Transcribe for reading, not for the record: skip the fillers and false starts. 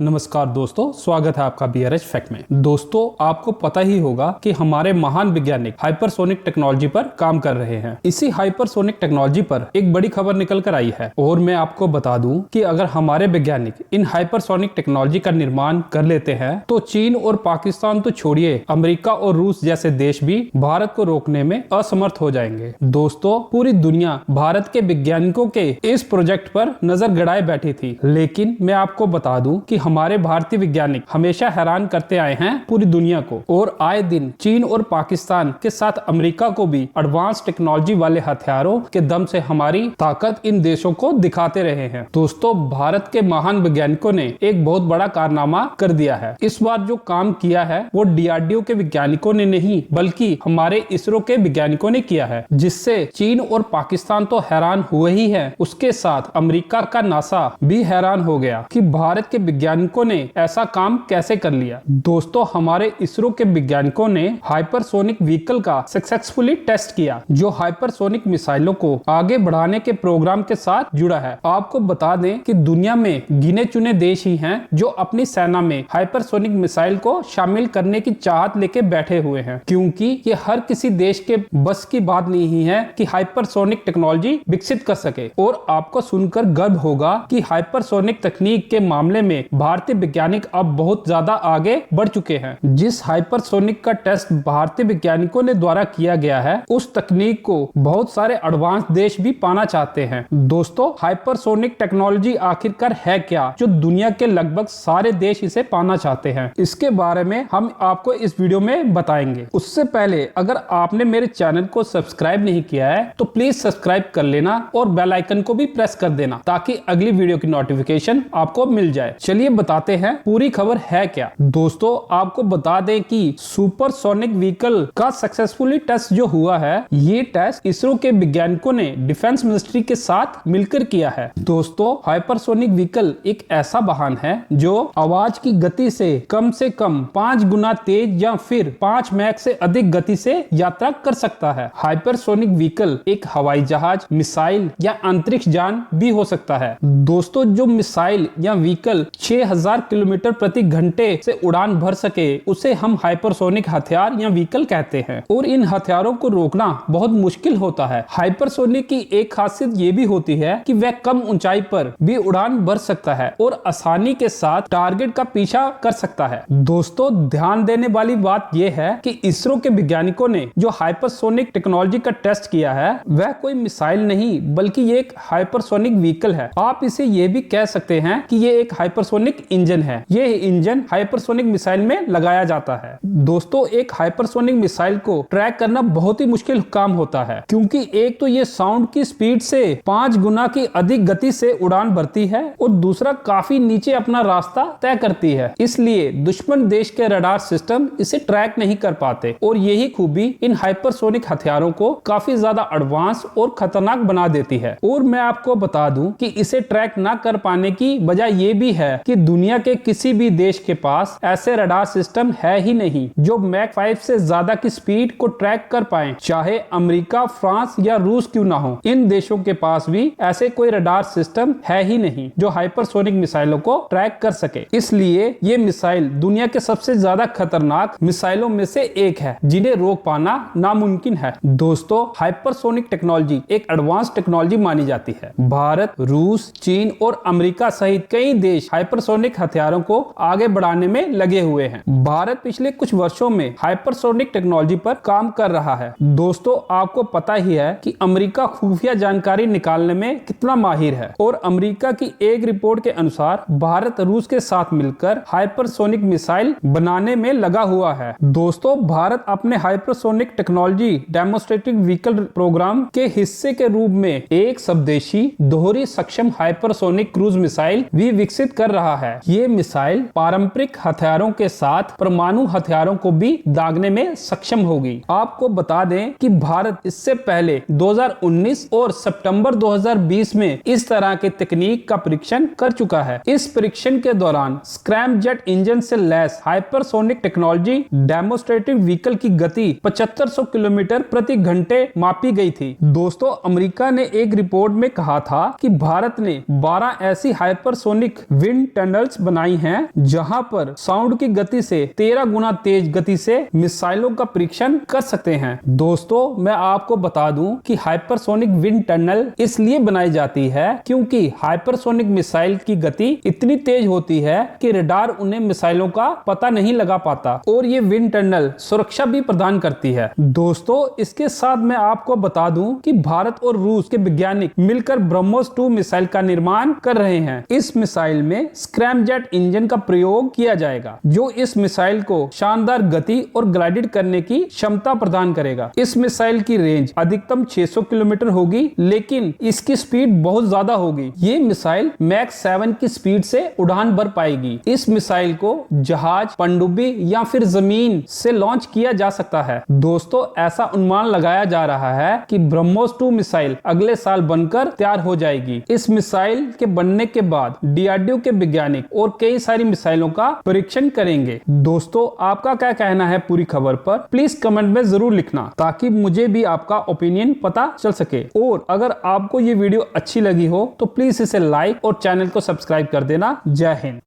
नमस्कार दोस्तों, स्वागत है आपका बीआरएच फैक्ट में। दोस्तों, आपको पता ही होगा कि हमारे महान वैज्ञानिक हाइपरसोनिक टेक्नोलॉजी पर काम कर रहे हैं। इसी हाइपरसोनिक टेक्नोलॉजी पर एक बड़ी खबर निकल कर आई है और मैं आपको बता दूं कि अगर हमारे वैज्ञानिक इन हाइपरसोनिक टेक्नोलॉजी का निर्माण कर लेते हैं तो चीन और पाकिस्तान तो छोड़िए, अमेरिका और रूस जैसे देश भी भारत को रोकने में असमर्थ हो जाएंगे। दोस्तों, पूरी दुनिया भारत के वैज्ञानिकों के इस प्रोजेक्ट पर नजर गड़ाए बैठी थी, लेकिन मैं आपको बता दूं कि हमारे भारतीय वैज्ञानिक हमेशा हैरान करते आए हैं पूरी दुनिया को, और आए दिन चीन और पाकिस्तान के साथ अमेरिका को भी एडवांस टेक्नोलॉजी वाले हथियारों के दम से हमारी ताकत इन देशों को दिखाते रहे हैं। दोस्तों, भारत के महान वैज्ञानिकों ने एक बहुत बड़ा कारनामा कर दिया है। इस बार जो काम किया है वो डीआरडीओ के वैज्ञानिकों ने नहीं, बल्कि हमारे इसरो के वैज्ञानिकों ने किया है, जिससे चीन और पाकिस्तान तो हैरान हुए ही है, उसके साथ अमेरिका का नासा भी हैरान हो गया कि भारत के वैज्ञानिकों ने ऐसा काम कैसे कर लिया। दोस्तों, हमारे इसरो के वैज्ञानिकों ने हाइपरसोनिक व्हीकल का सक्सेसफुली टेस्ट किया, जो हाइपरसोनिक मिसाइलों को आगे बढ़ाने के प्रोग्राम के साथ जुड़ा है। आपको बता दें कि दुनिया में गिने चुने देश ही हैं जो अपनी सेना में हाइपरसोनिक मिसाइल को शामिल करने की चाहत लेके बैठे हुए हैं, क्योंकि ये हर किसी देश के बस की बात नहीं है कि हाइपरसोनिक टेक्नोलॉजी विकसित कर सके। और आपको सुनकर गर्व होगा कि हाइपरसोनिक तकनीक के मामले में भारतीय वैज्ञानिक अब बहुत ज्यादा आगे बढ़ चुके हैं। जिस हाइपरसोनिक का टेस्ट भारतीय वैज्ञानिकों ने द्वारा किया गया है, उस तकनीक को बहुत सारे एडवांस देश भी पाना चाहते हैं। दोस्तों, हाइपरसोनिक टेक्नोलॉजी आखिरकार है क्या जो दुनिया के लगभग सारे देश इसे पाना चाहते हैं? इसके बारे में हम आपको इस वीडियो में बताएंगे। उससे पहले अगर आपने मेरे चैनल को सब्सक्राइब नहीं किया है तो प्लीज सब्सक्राइब कर लेना और बेल आइकन को भी प्रेस कर देना, ताकि अगली वीडियो की नोटिफिकेशन आपको मिल जाए। चलिए बताते हैं पूरी खबर है क्या। दोस्तों, आपको बता दें कि सुपरसोनिक व्हीकल का सक्सेसफुली टेस्ट जो हुआ है, ये टेस्ट इसरो के वैज्ञानिकों ने डिफेंस मिनिस्ट्री के साथ मिलकर किया है। दोस्तों, हाइपरसोनिक व्हीकल एक ऐसा वाहन है जो आवाज की गति से कम 5 गुना तेज या फिर 5 मैक से अधिक गति से यात्रा कर सकता है। हाइपरसोनिक व्हीकल एक हवाई जहाज, मिसाइल या अंतरिक्ष यान भी हो सकता है। दोस्तों, जो मिसाइल या व्हीकल 6000 किलोमीटर प्रति घंटे से उड़ान भर सके, उसे हम हाइपरसोनिक हथियार या व्हीकल कहते हैं। और इन हथियारों को रोकना बहुत मुश्किल होता है। हाइपरसोनिक की एक खासियत ये भी होती है कि वह कम ऊंचाई पर भी उड़ान भर सकता है और आसानी के साथ टारगेट का पीछा कर सकता है। दोस्तों, ध्यान देने वाली बात यह है कि इसरो के वैज्ञानिकों ने जो हाइपरसोनिक टेक्नोलॉजी का टेस्ट किया है, वह कोई मिसाइल नहीं, बल्कि ये एक हाइपरसोनिक व्हीकल है। आप इसे ये भी कह सकते हैं कि ये एक हाइपरसोनिक इंजन है। ये इंजन हाइपरसोनिक मिसाइल में लगाया जाता है। दोस्तों, एक हाइपरसोनिक मिसाइल को ट्रैक करना बहुत ही मुश्किल काम होता है, क्योंकि एक तो ये साउंड की स्पीड से 5 गुना की अधिक गति से उड़ान भरती है और दूसरा काफी नीचे अपना रास्ता तय करती है। इसलिए दुश्मन देश के रडार सिस्टम इसे ट्रैक नहीं कर पाते, और यही खूबी इन हाइपरसोनिक हथियारों को काफी ज्यादा एडवांस और खतरनाक बना देती है। और मैं आपको बता दूं कि इसे ट्रैक ना कर पाने की वजह ये भी है कि दुनिया के किसी भी देश के पास ऐसे रडार सिस्टम है ही नहीं जो मैक 5 से ज्यादा की स्पीड को ट्रैक कर पाए, चाहे अमेरिका, फ्रांस या रूस क्यों ना हो। इन देशों के पास भी ऐसे कोई रडार सिस्टम है ही नहीं जो हाइपरसोनिक मिसाइलों को ट्रैक कर सके। इसलिए ये मिसाइल दुनिया के सबसे ज्यादा खतरनाक मिसाइलों में से एक है, जिन्हें रोक पाना नामुमकिन है। दोस्तों, हाइपरसोनिक टेक्नोलॉजी एक एडवांस टेक्नोलॉजी मानी जाती है। भारत, रूस, चीन और अमेरिका सहित कई देश हाइपरसोनिक हथियारों को आगे बढ़ाने में लगे हुए हैं। भारत पिछले कुछ वर्षों में हाइपरसोनिक टेक्नोलॉजी पर काम कर रहा है। दोस्तों, आपको पता ही है कि अमेरिका खुफिया जानकारी निकालने में कितना माहिर है, और अमेरिका की एक रिपोर्ट के अनुसार भारत रूस के साथ मिलकर हाइपरसोनिक मिसाइल बनाने में लगा हुआ है। दोस्तों, भारत अपने hypersonic technology demonstrative vehicle programme के हिस्से के रूप में एक स्वदेशी दोहरी सक्षम हाइपरसोनिक क्रूज मिसाइल भी विकसित कर रहा है। ये मिसाइल पारंपरिक हथियारों के साथ परमाणु हथियारों को भी दागने में सक्षम होगी। आपको बता दें कि भारत इससे पहले 2019 और सितंबर 2020 में इस तरह के तकनीक का परीक्षण कर चुका है। इस परीक्षण के दौरान स्क्रैम जेट इंजन से lace hypersonic technology demonstrative vehicle की गति 7500 किलोमीटर प्रति घंटे मापी गई थी। दोस्तों, अमेरिका ने एक रिपोर्ट में कहा था कि भारत ने 12 ऐसी हाइपरसोनिक विंड टनल टनल्स बनाई हैं जहां पर साउंड की गति से 13 गुना तेज गति से मिसाइलों का परीक्षण कर सकते हैं। दोस्तों, मैं आपको बता दूं कि हाइपरसोनिक विंड टनल इसलिए बनाई जाती है क्योंकि हाइपरसोनिक मिसाइल की गति इतनी तेज होती है कि रडार उन्हें मिसाइलों का पता नहीं लगा पाता और ये विंड टनल सुरक्षा भी प्रदान करती है। दोस्तों, इसके साथ मैं आपको बता दूं कि भारत और रूस के वैज्ञानिक मिलकर ब्रह्मोस 2 मिसाइल का निर्माण कर रहे हैं। इस मिसाइल में स्क्रैमजेट इंजन का प्रयोग किया जाएगा जो इस मिसाइल को शानदार गति और ग्लाइडेड करने की क्षमता प्रदान करेगा। इस मिसाइल की रेंज अधिकतम 600 किलोमीटर होगी, लेकिन इसकी स्पीड बहुत ज्यादा होगी। ये मिसाइल मैक 7 की स्पीड से उड़ान भर पाएगी। इस मिसाइल को जहाज, पनडुब्बी या फिर जमीन से लॉन्च किया जा सकता है। दोस्तों, ऐसा अनुमान लगाया जा रहा है कि ब्रह्मोस 2 मिसाइल अगले साल बनकर तैयार हो जाएगी। इस मिसाइल के बनने के बाद डीआरडीओ के वैज्ञानिक और कई सारी मिसाइलों का परीक्षण करेंगे। दोस्तों, आपका क्या कहना है पूरी खबर पर? प्लीज कमेंट में जरूर लिखना ताकि मुझे भी आपका ओपिनियन पता चल सके। और अगर आपको ये वीडियो अच्छी लगी हो तो प्लीज इसे लाइक और चैनल को सब्सक्राइब कर देना। जय हिंद।